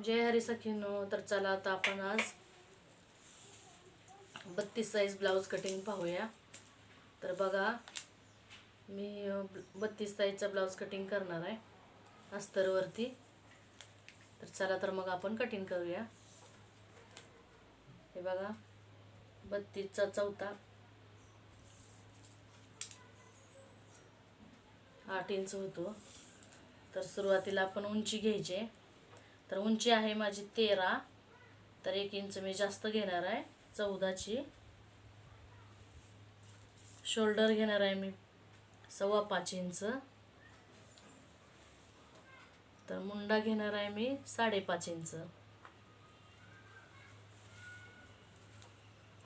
जय हरी सखीनो. तर चला आता आपण आज 32 साईज ब्लाऊज कटिंग पाहूया. तर बघा, मी 32 साईजचा ब्लाऊज कटिंग करणार आहे अस्तरवरती. तर चला तर मग आपण कटिंग करूया. हे बघा, 32चा चौथा 8 इंच होतो. तर सुरुवातीला आपण उंची घ्यायची. तर उंची आहे माझी 13. तर 1 इंच मी जास्त घेणार आहे, 14ची. शोल्डर घेणार आहे मी 5.25 इंच. तर मुंडा घेणार आहे मी 5.5 इंच.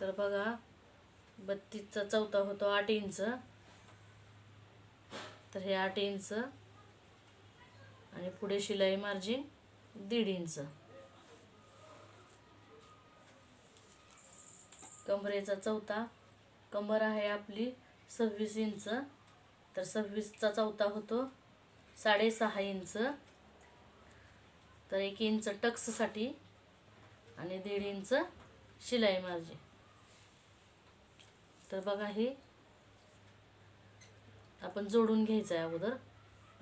तर बघा, 32चा चौथा होतो 8 इंच. तर हे 8 इंच आणि पुढे शिलाई मार्जिन 1.5 इंच. कमरेचा चौथा, कंबर आहे आपली 26 इंच. तर 26चा चौथा होतो 6.5 इंच. तर 1 इंच टक्ससाठी आणि 1.5 इंच शिलाई मार्जिन. तर बघा, हे आपण जोडून घ्यायचं आहे अगोदर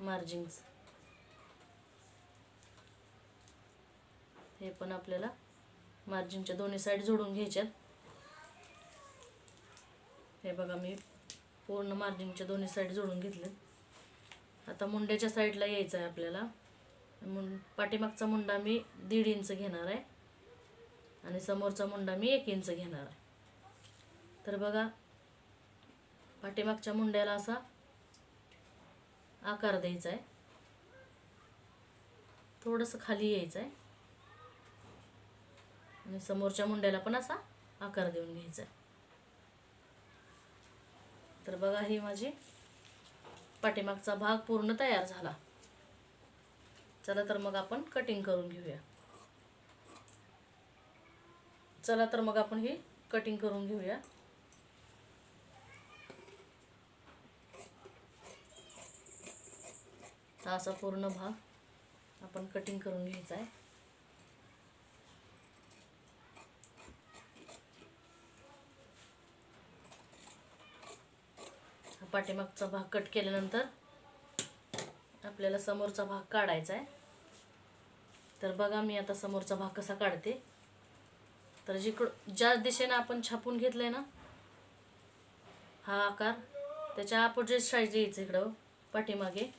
मार्जिन्स. हे पण आपल्याला मार्जिनच्या दोन्ही साईड जोडून घ्यायच्यात. हे बघा, मी पूर्ण मार्जिनच्या दोन्ही साईड जोडून घेतले. आता मुंड्याच्या साईडला यायचं आहे आपल्याला. पाठीमागचा मुंडा मी 1.5 इंच घेणार आहे आणि समोरचा मुंडा मी 1 इंच घेणार आहे. तर बघा, पाठीमागच्या मुंड्याला असा आकार द्यायचा आहे, थोडंसं खाली यायचं आहे आणि समोरच्या मुंड्याला पण असा आकार देऊन घ्यायचा आहे. तर बघा, ही माझी पाठीमागचा भाग पूर्ण तयार झाला. चला तर मग आपण कटिंग करून घेऊया. चला तर मग आपण ही कटिंग करून घेऊया. हा असा पूर्ण भाग आपण कटिंग करून घ्यायचा आहे. पाठीमागचा भाग कट केल्यानंतर आपल्याला समोरचा भाग काढायचा आहे. तर बघा, मी आता समोरचा भाग कसा काढते. तर ज्या दिशेने आपण छापून घेतलंय ना हा आकार, त्याच्या अपोजिट साईड यायचं इकडं पाठीमागे.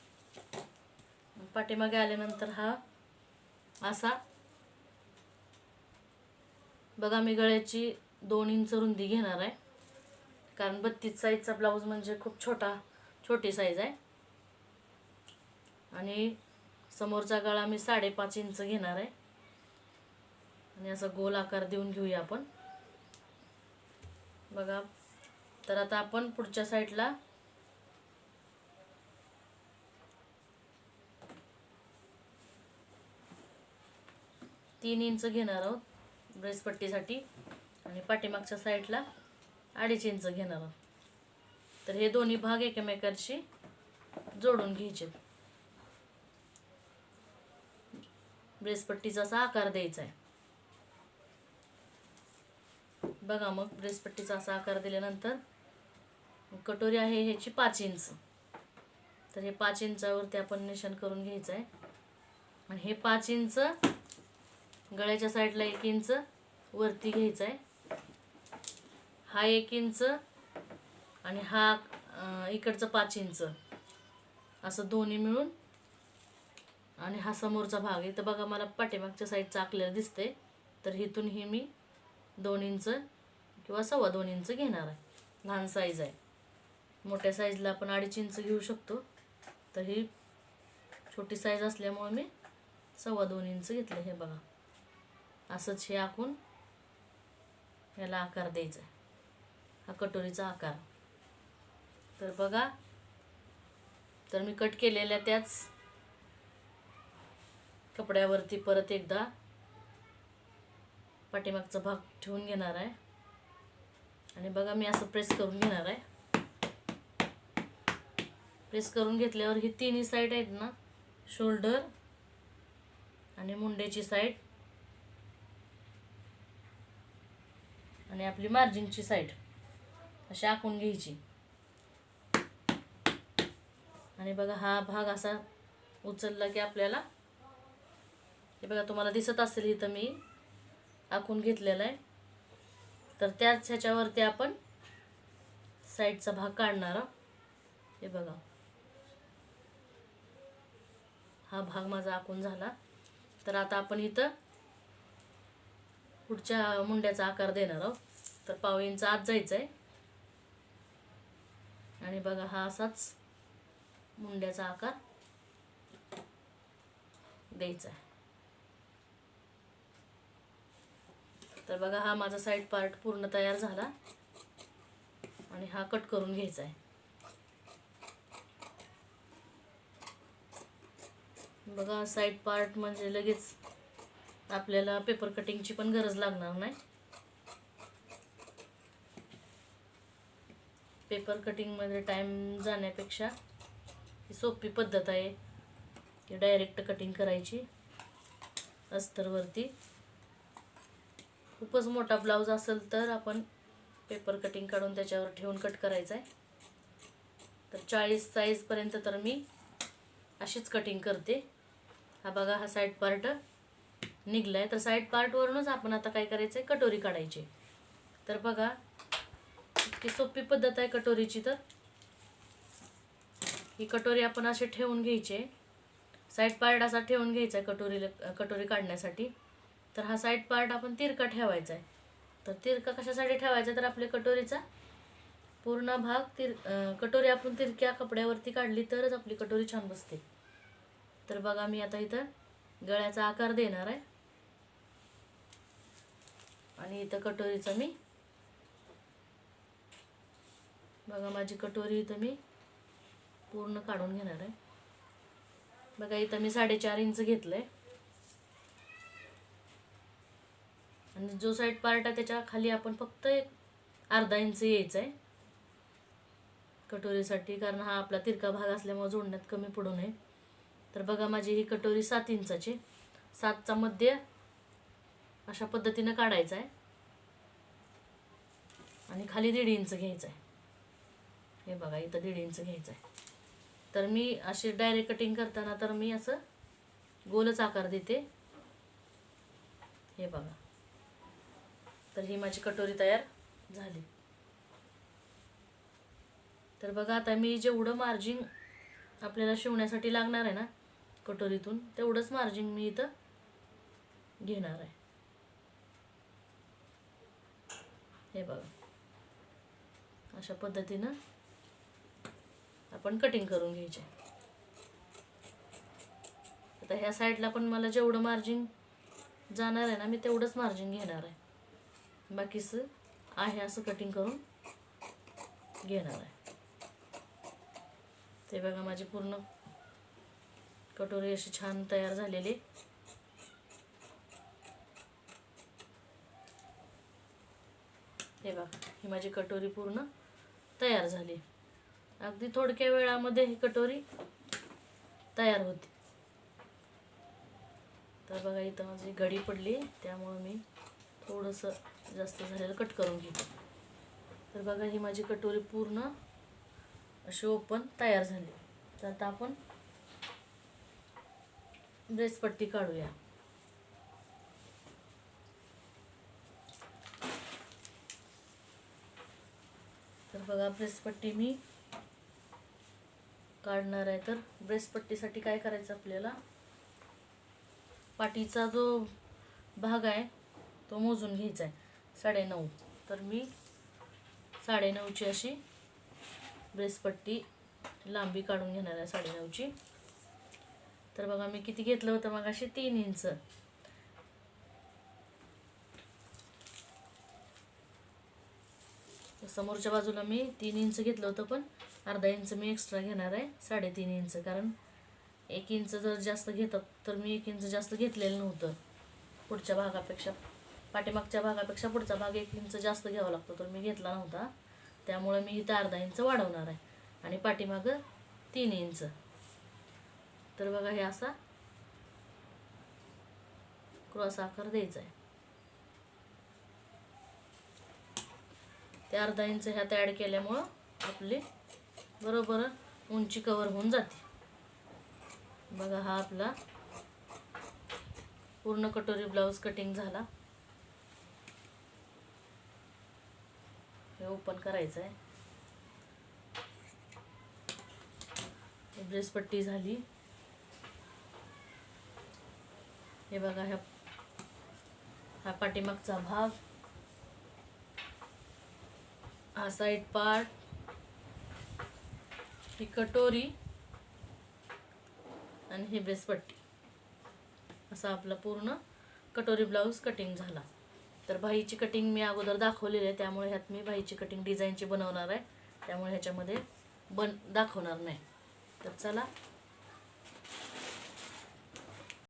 पाठीमागे आल्यानंतर हा असा, बघा, मी गळ्याची 2 इंच रुंदी घेणार आहे, कारण 32 साईजचा ब्लाऊज म्हणजे खूप छोटी साईज आहे. आणि समोरचा गळा मी 5.5 इंच घेणार आहे आणि असा गोल आकार देऊन घेऊया आपण. बघा, तर आता आपण पुढच्या साईडला तीन इंच घेणार आहोत ब्रेसपट्टीसाठी आणि पाठीमागच्या साईडला 2.5 इंच घेणार आहोत. तर हे दोन्ही भाग एकमेकांशी जोडून घ्यायचे. ब्रेसपट्टीचा असा आकार द्यायचा आहे. बघा, मग ब्रेसपट्टीचा असा आकार दिल्यानंतर कटोरी आहे ह्याची 5 इंच. तर हे 5 इंचावरती आपण निशाण करून घ्यायचं आहे. आणि हे 5 इंच गळ्याच्या साईडला 1 इंच वरती घ्यायचं आहे. हा 1 इंच आणि हा इकडचं 5 इंच असं दोन्ही मिळून. आणि हा समोरचा भाग आहे. तर बघा, मला पाठीमागच्या साईडचा आखलेला दिसते. तर इथून ही मी 2 इंच किंवा 2.25 इंच घेणार आहे. लहान साईज आहे, मोठ्या साईजला आपण 2.5 इंच घेऊ शकतो. तर ही छोटी साईज असल्यामुळे मी 2.25 इंच घेतले. हे बघा, असंच हे आखून याला आकार द्यायचा आहे, हा कटोरीचा आकार. तर बघा, तर मी कट केलेल्या त्याच कपड्यावरती परत एकदा पाठीमागचा भाग ठेवून घेणार आहे. आणि बघा, मी असं प्रेस करून घेणार आहे. प्रेस करून घेतल्यावर ही तिन्ही साईड आहेत ना, शोल्डर आणि मुंड्याची साईड आणि आपली मार्जिनची साईड अशी आखून घ्यायची. आणि बघा हा भाग असा उचलला की आपल्याला हे बघा तुम्हाला दिसत असेल इथं मी आखून घेतलेला आहे. तर त्याच ह्याच्यावरती आपण साईडचा भाग काढणार आहोत. हे बघा हा भाग माझा आखून झाला. तर आता आपण इथं पुढच्या मुंड्याचा आकार देणार आहोत. तर पाव इंच आत जायचं आहे आणि बघा हा असाच मुंड्याचा आकार द्यायचा आहे. तर बघा हा माझा साईड पार्ट पूर्ण तयार झाला आणि हा कट करून घ्यायचा आहे. बघा साईड पार्ट म्हणजे लगेच आपल्याला पेपर कटिंगची पण गरज लागणार नाही. पेपर कटिंगमध्ये टाईम जाण्यापेक्षा ही सोपी पद्धत आहे की डायरेक्ट कटिंग करायची अस्तरवरती. खूपच मोठा ब्लाऊज असेल तर आपण पेपर कटिंग काढून त्याच्यावर ठेवून कट करायचा आहे. तर 40 साईजपर्यंत तर मी अशीच कटिंग करते. हा बघा हा साईड पार्ट निघला आहे. तर साईड पार्टवरूनच आपण आता काय करायचं आहे, कटोरी काढायची. तर बघा इतकी सोपी पद्धत आहे कटोरीची. तर ही कटोरी आपण अशी ठेवून घ्यायची, साईड पार्ट असा ठेवून घ्यायचा आहे कटोरी काढण्यासाठी. तर हा साईड पार्ट आपण तिरका ठेवायचा आहे. तर तिरका कशासाठी ठेवायचा, तर आपल्या कटोरीचा पूर्ण भाग कटोरी आपण तिरक्या कपड्यावरती काढली तरच आपली कटोरी छान बसते. तर बघा मी आता इथं गळ्याचा आकार देणार आहे आणि इथं कटोरीचा मी बघा माझी कटोरी इथं मी पूर्ण काढून घेणार आहे. बघा इथं मी 4.5 इंच घेतलंय आणि जो साईड पार्ट आहे त्याच्या खाली आपण फक्त अर्धा इंच यायचं आहे कटोरीसाठी, कारण हा आपला तिरका भाग असल्यामुळे जोडण्यात कमी पडू नये. तर बघा माझी ही कटोरी 7 इंचाची, 7चा मध्य अशा पद्धतीनं काढायचा आहे आणि खाली 1.5 इंच घ्यायचं आहे. हे बघा इथं 1.5 इंच घ्यायचं आहे. तर मी अशी डायरेक्ट कटिंग करताना तर मी असं गोलच आकार देते. हे बघा तर ही माझी कटोरी तयार झाली. तर बघा आता मी जेवढं मार्जिन आपल्याला शिवण्यासाठी लागणार आहे ना कटोरीतून, तेवढंच मार्जिन मी इथं घेणार आहे. हे बघा अशा पद्धतीनं आपण कटिंग करून घ्यायचे. आता ह्या साईडला पण मला जेवढं मार्जिन जाणार आहे ना मी तेवढंच मार्जिन घेणार आहे. बाकीचं आहे असं कटिंग करून घेणार आहे. ते बघा माझी पूर्ण कटोरी अशी छान तयार झालेली. हे बघा ही माझी कटोरी पूर्ण तयार झाली. अगदी थोडक्या वेळामध्ये ही कटोरी तयार होती. तर बघा इथं माझी घडी पडली त्यामुळे मी थोडंसं जास्त झालेलं कट करून घेते. तर बघा ही माझी कटोरी पूर्ण अशी ओपन तयार झाली. तर आता आपण ब्रेसपट्टी काढूया. तर बघा ब्रेसपट्टी मी काढणार आहे. तर ब्रेसपट्टीसाठी काय करायचं आपल्याला, पाठीचा जो भाग आहे तो मोजून घ्यायचा आहे 9.5. तर मी 9.5ची अशी ब्रेसपट्टी लांबी काढून घेणार आहे 9.5ची. तर बघा मी किती घेतलं होतं मग अशी 3 इंच. समोरच्या बाजूला मी 3 इंच घेतलं होतं, पण अर्धा इंच मी एक्स्ट्रा घेणार आहे 3.5 इंच. कारण 1 इंच जर जास्त घेतात तर मी 1 इंच जास्त घेतलेलं नव्हतं. पुढच्या भागापेक्षा पाठीमागच्या भागापेक्षा पुढचा भाग 1 इंच जास्त घ्यावा लागतो, तर मी घेतला नव्हता. त्यामुळे मी इथं अर्धा इंच वाढवणार आहे आणि पाठीमागं 3 इंच. तर बघा हे असा क्रॉस आकार द्यायचा आहे. ते अर्धा इंच ह्यात ॲड केल्यामुळं आपली बरोबर उंची कवर होऊन जाते. बघा हा आपला पूर्ण कटोरी ब्लाऊज कटिंग झाला. हे ओपन करायचं आहे. ड्रेस पट्टी झाली. हे बघा हा पाठीमागचा भाग, हा साईड पार्ट, ही कटोरी आणि ही ड्रेस पट्टी, असा आपला पूर्ण कटोरी ब्लाऊज कटिंग झाला. तर बाहीची कटिंग मी अगोदर दाखवलेली आहे, त्यामुळे ह्यात मी बाहीची कटिंग डिझाईनची बनवणार आहे, त्यामुळे ह्याच्यामध्ये दाखवणार नाही. तर चला